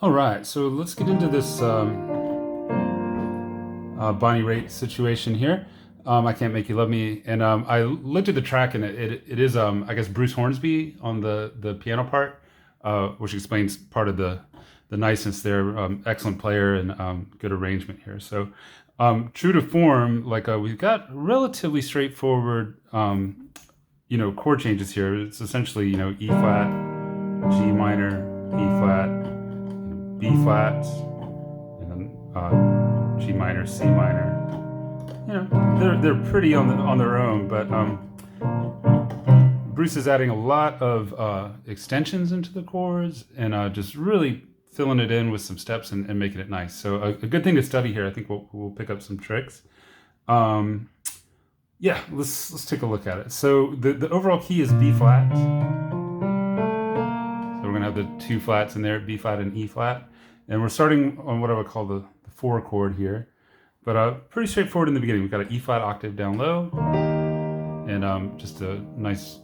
All right, so let's get into this Bonnie Raitt situation here. I Can't Make You Love Me, and I looked at the track, and it is I guess Bruce Hornsby on the piano part, which explains part of the niceness there. Excellent player and good arrangement here. So true to form, like we've got relatively straightforward chord changes here. It's essentially E flat, G minor, E flat, B flat, and then G minor, C minor. They're pretty on their own, but Bruce is adding a lot of extensions into the chords and just really filling it in with some steps and making it nice. So a good thing to study here. I think we'll pick up some tricks. Yeah, let's take a look at it. So the overall key is B flat. So we're gonna have the two flats in there, B flat and E flat, and we're starting on what I would call the four chord here. But pretty straightforward in the beginning. We've got an E flat octave down low, and just a nice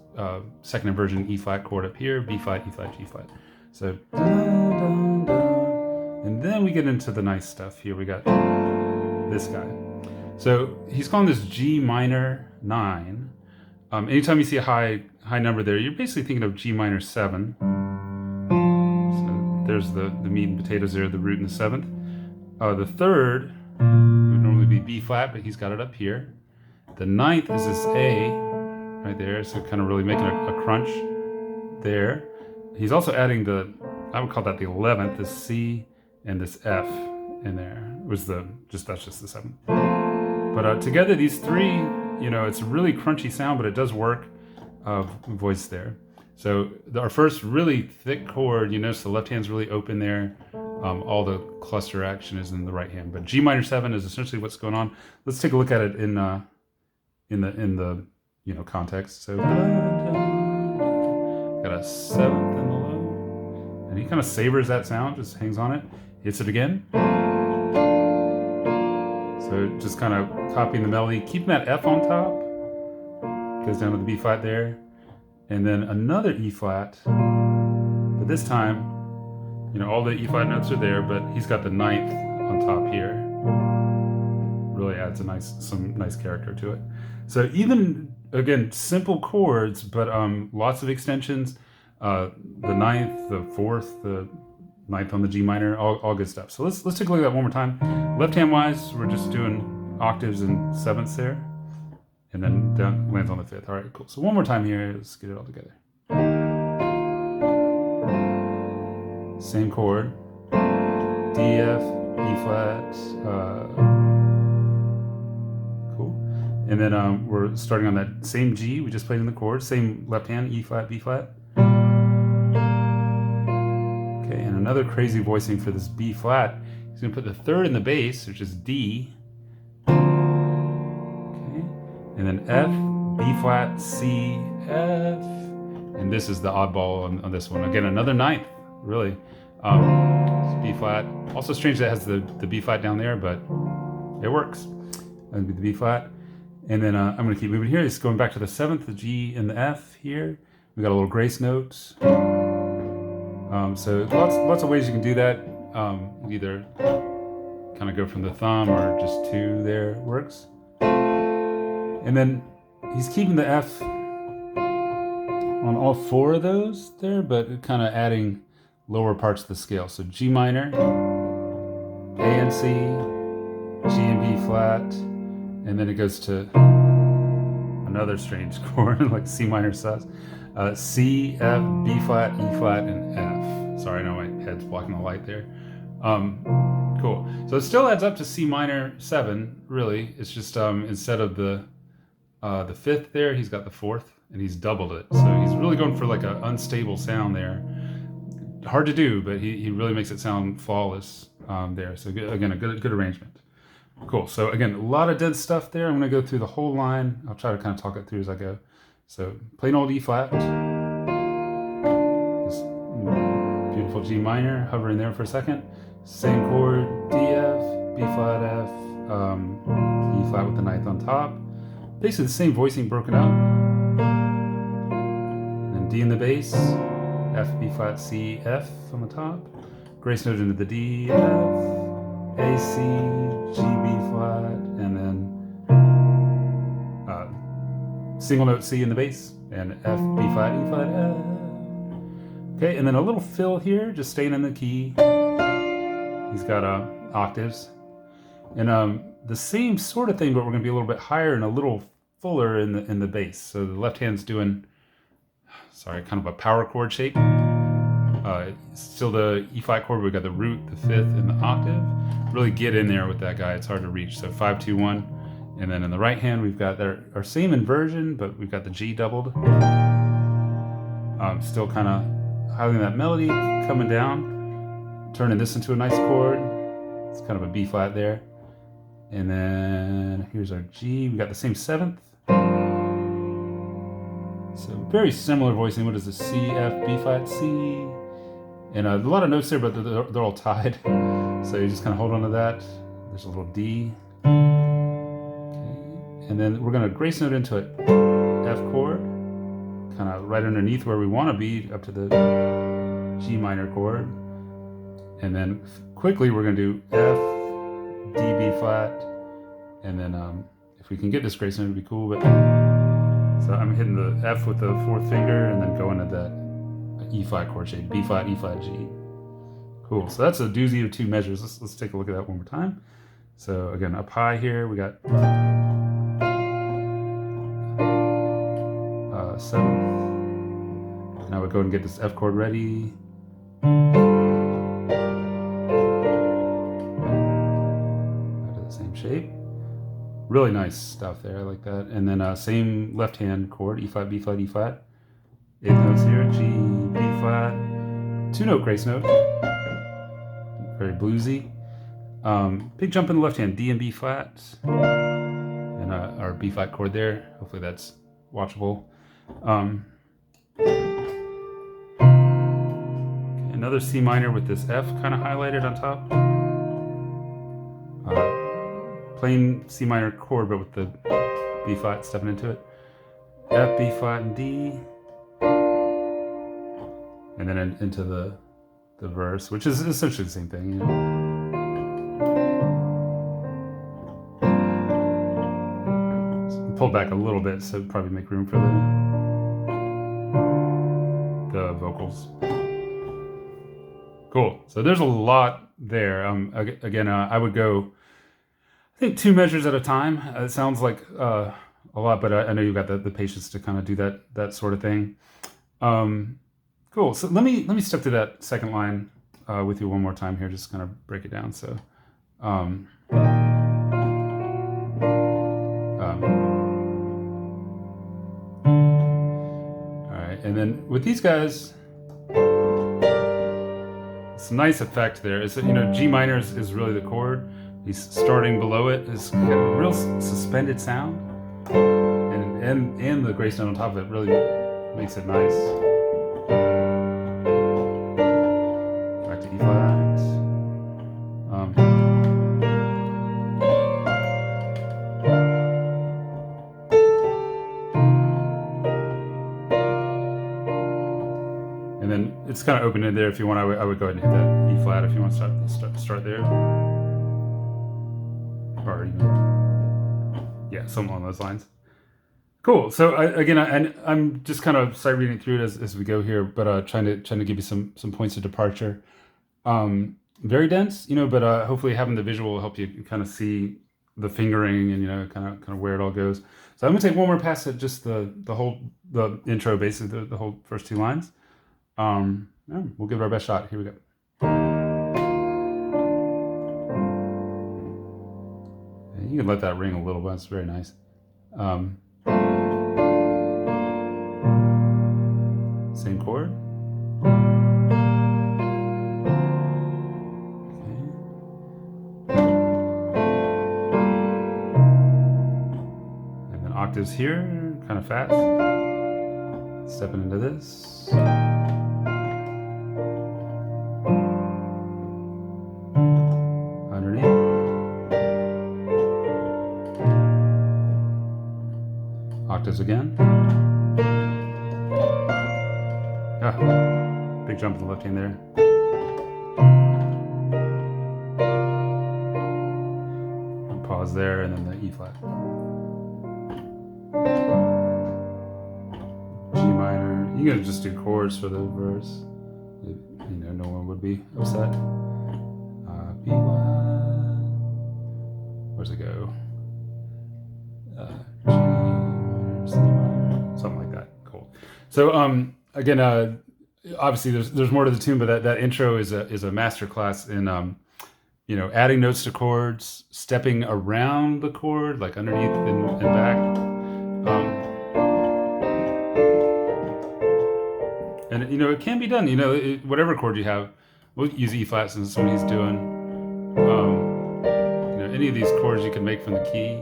second inversion E flat chord up here, B flat, E flat, G flat. So, and then we get into the nice stuff here. We got this guy. So he's calling this G minor 9. Anytime you see a high number there, you're basically thinking of G minor 7. So there's the meat and potatoes there, the root and the 7th. The third would normally be B flat, but he's got it up here. The 9th is this A right there, so kind of really making a crunch there. He's also adding I would call that the 11th, this C and this F in there. That's just the 7th. But together, these three, it's a really crunchy sound, but it does work voice there. So our first really thick chord, you notice the left hand's really open there. All the cluster action is in the right hand. But G minor 7 is essentially what's going on. Let's take a look at it in the context. So got a 7th in the low, and he kind of savors that sound, just hangs on it, hits it again. So just kind of copying the melody, keeping that F on top, goes down to the B flat there, and then another E flat, but this time, all the E flat notes are there, but he's got the 9th on top here. Really adds some nice character to it. So even, again, simple chords, but lots of extensions, the 9th, the 4th, the 9th on the G minor, all good stuff. So let's take a look at that one more time. Left hand wise, we're just doing octaves and 7ths there, and then down lands on the 5th. All right, cool. So one more time here. Let's get it all together. Same chord, D, F, E flat. Cool. And then we're starting on that same G we just played in the chord, same left hand, E flat, B flat. Okay, and another crazy voicing for this B flat. He's going to put the 3rd in the bass, which is D. Okay, and then F, B flat, C, F. And this is the oddball on this one. Again, another 9th, really. B flat. Also strange that it has the B flat down there, but it works. That'd be the B flat. And then I'm going to keep moving here. It's going back to the 7th, the G and the F here. We got a little grace note. So lots of ways you can do that. Either kind of go from the thumb or just 2 there works. And then he's keeping the F on all 4 of those there, but kind of adding lower parts of the scale. So G minor, A and C, G and B flat, and then it goes to another strange chord like C minor sus. C, F, B flat, E flat, and F. Sorry, I know my head's blocking the light there. Cool. So it still adds up to C minor 7, really. It's just instead of the 5th there, he's got the 4th, and he's doubled it. So he's really going for like an unstable sound there. Hard to do, but he really makes it sound flawless there. So again, a good arrangement. Cool. So again, a lot of dead stuff there. I'm going to go through the whole line. I'll try to kind of talk it through as I go. So plain old E flat. This beautiful G minor, hovering there for a second. Same chord, D, F, B flat, F, E flat with the 9th on top. Basically the same voicing broken up. And then D in the bass. F, B flat, C, F on the top. grace note into the D, F, A, C, G, B flat, and then single note C in the bass, and F, B flat, E flat, F. Okay, and then a little fill here, just staying in the key. He's got octaves. And the same sort of thing, but we're gonna be a little bit higher and a little fuller in the bass. So the left hand's doing, sorry, kind of a power chord shape. Still the E flat chord, we've got the root, the fifth, and the octave. Really get in there with that guy, it's hard to reach. So 5, 2, 1. And then in the right hand, we've got our same inversion, but we've got the G doubled. Still kind of highlighting that melody, coming down, turning this into a nice chord. It's kind of a B flat there. And then here's our G, we got the same seventh. So very similar voicing. What is the C, F, B flat, C? And a lot of notes there, but they're all tied. So you just kind of hold on to that. There's a little D. Okay. And then we're gonna grace note into an F chord, kind of right underneath where we wanna be, up to the G minor chord. And then quickly we're gonna do F, D, B flat, and then if we can get this grace note, it'd be cool. But so I'm hitting the F with the fourth finger, and then going to that E flat chord shape, B flat, E flat, G. Cool. So that's a doozy of two measures. Let's take a look at that one more time. So again, up high here, we got seventh. Now we go and get this F chord ready. Same shape. Really nice stuff there, I like that. And then same left hand chord, E flat, B flat, E flat. 8 notes here, G, B flat, 2 note grace note. Very bluesy. Big jump in the left hand, D and B flat. And our B flat chord there. Hopefully that's watchable. Okay, another C minor with this F kind of highlighted on top. Plain C minor chord, but with the B flat stepping into it. F, B flat, and D. And then into the verse, which is essentially the same thing, you know. Pulled back a little bit, so probably make room for the vocals. Cool. So there's a lot there. Again, I would go, I think 2 measures at a time. It sounds like a lot, but I know you've got the patience to kind of do that sort of thing. Cool. So let me step through that second line with you one more time here, just kind of break it down. So, all right, and then with these guys, it's a nice effect there. Is that, you know, G minor is really the chord. He's starting below it. It's got a real suspended sound, and the grace note on top of it really makes it nice. Back to E flat. And then it's kind of open in there. If you want, I would go ahead and hit that E flat if you want to start there. Or even, yeah, something along those lines. Cool. So I'm just kind of sight reading through it as we go here, but trying to give you some points of departure. Very dense, you know, but hopefully having the visual will help you kind of see the fingering and, you know, kind of where it all goes. So I'm gonna take one more pass at just the intro, basically the whole first 2 lines. Yeah, we'll give it our best shot. Here we go. You can let that ring a little bit. It's very nice. Same chord. Okay. And then octaves here, kind of fast. Stepping into this. Underneath. Octaves again. Ah, big jump in the left hand there. pause there, and then the E flat. G minor. You gotta just do chords for the verse. No one would be upset. B flat. Where's it go? G minor, C minor, something like that. Cool. So again, obviously there's more to the tune, but that intro is a master class in adding notes to chords, stepping around the chord, like underneath and back. And it can be done. Whatever chord you have, we'll use E flat since that's what he's doing. Any of these chords you can make from the key.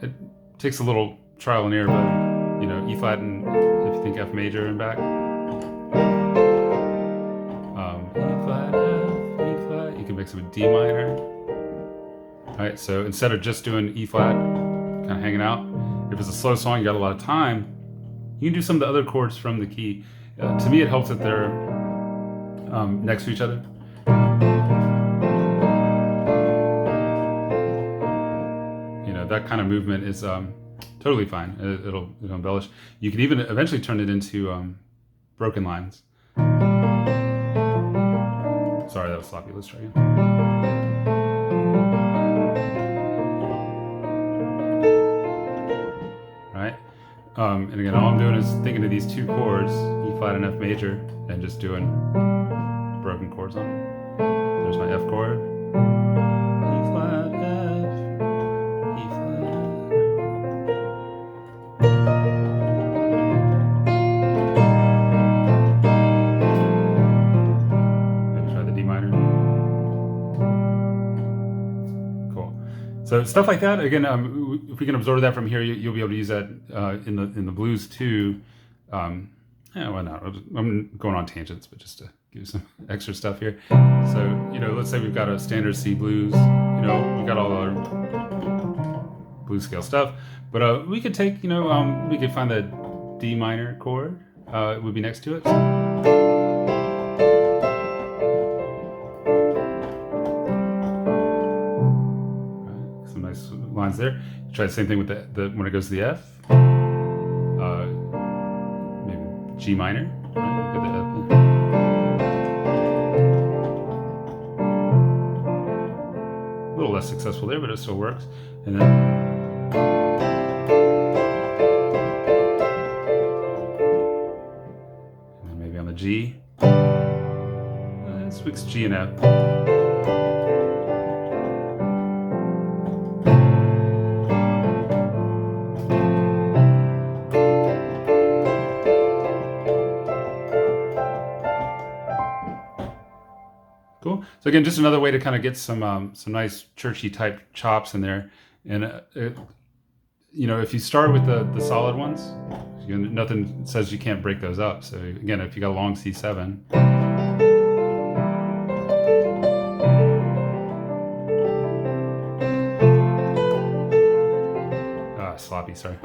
It takes a little trial and error, but E flat, and if you think F major and back. E flat, F, E flat. You can mix it with D minor. All right, so instead of just doing E flat, kind of hanging out, if it's a slow song, you got a lot of time, you can do some of the other chords from the key. To me, it helps that they're next to each other. That kind of movement is totally fine. It'll embellish. You can even eventually turn it into broken lines. Sorry, that was sloppy. Let's try again. Right? And again, all I'm doing is thinking of these two chords, E flat and F major, and just doing broken chords on them. There's my F chord. E flat, F, E flat. Maybe try the D minor. Cool. So stuff like that, again, if we can absorb that from here, you'll be able to use that in the blues too. Why not? I'm going on tangents, but just to give you some extra stuff here. So, let's say we've got a standard C blues. We've got all our blues scale stuff, but we could take, we could find the D minor chord. It would be next to it. Some nice lines there. Try the same thing with the when it goes to the F. Maybe G minor. Right? Get the F. A little less successful there, but it still works. And then maybe on the G. Let's mix G and F. Cool. So again, just another way to kind of get some nice churchy type chops in there. And if you start with the solid ones, nothing says you can't break those up. So again, if you got a long C7, sloppy, sorry.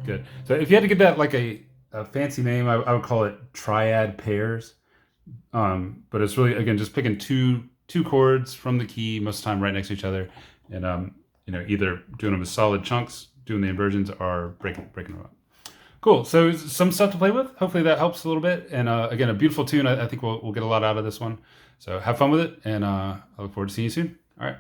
Good. So if you had to give that like a fancy name, I would call it triad pairs. But it's really, again, just picking two chords from the key, most of the time right next to each other, and either doing them as solid chunks, doing the inversions, or breaking them up. Cool. So some stuff to play with. Hopefully that helps a little bit. And again, a beautiful tune. I think we'll get a lot out of this one. So have fun with it, and I look forward to seeing you soon. All right.